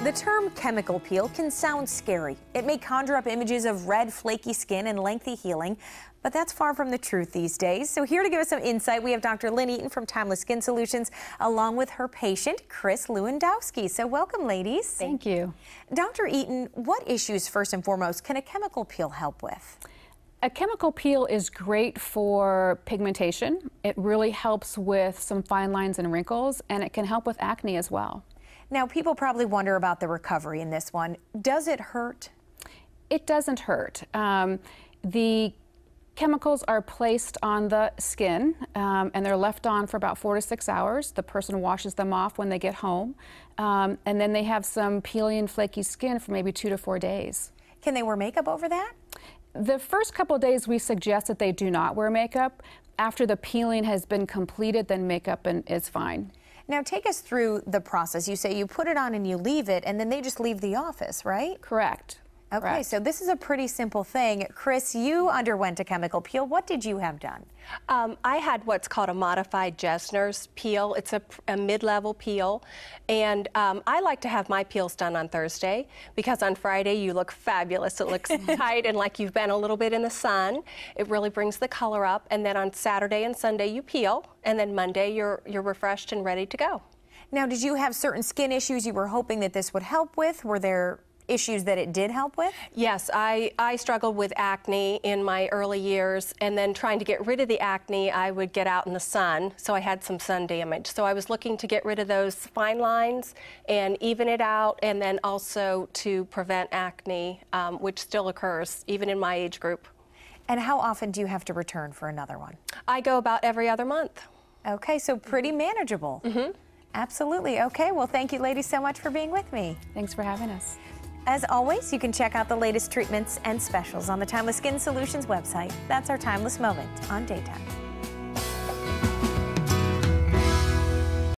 The term chemical peel can sound scary. It may conjure up images of red, flaky skin and lengthy healing, but that's far from the truth these days. So here to give us some insight, we have Dr. Lynn Eaton from Timeless Skin Solutions, along with her patient, Chris Lewandowski. So welcome, ladies. Thank you. Dr. Eaton, what issues, first and foremost, can a chemical peel help with? A chemical peel is great for pigmentation. It really helps with some fine lines and wrinkles, and it can help with acne as well. Now, people probably wonder about the recovery in this one. Does it hurt? It doesn't hurt. The chemicals are placed on the skin, and they're left on for about 4 to 6 hours. The person washes them off when they get home, and then they have some peely and flaky skin for maybe 2 to 4 days. Can they wear makeup over that? The first couple of days we suggest that they do not wear makeup. After the peeling has been completed, then makeup is fine. Now take us through the process. You say you put it on and you leave it, and then they just leave the office, right? Correct. Okay, Correct. So this is a pretty simple thing. Chris, you underwent a chemical peel. What did you have done? I had what's called a modified Jesner's peel. It's a mid-level peel, and I like to have my peels done on Thursday because on Friday you look fabulous. It looks tight and like you've been a little bit in the sun. It really brings the color up, and then on Saturday and Sunday you peel, and then Monday you're refreshed and ready to go. Now, did you have certain skin issues you were hoping that this would help with? Were there issues that it did help with? Yes, I struggled with acne in my early years, and then trying to get rid of the acne, I would get out in the sun, so I had some sun damage. So I was looking to get rid of those fine lines and even it out, and then also to prevent acne, which still occurs even in my age group. And how often do you have to return for another one? I go about every other month. Okay, so pretty manageable. Mm-hmm. Absolutely. Okay, well, thank you ladies so much for being with me. Thanks for having us. As always, you can check out the latest treatments and specials on the Timeless Skin Solutions website. That's our Timeless Moment on Daytime.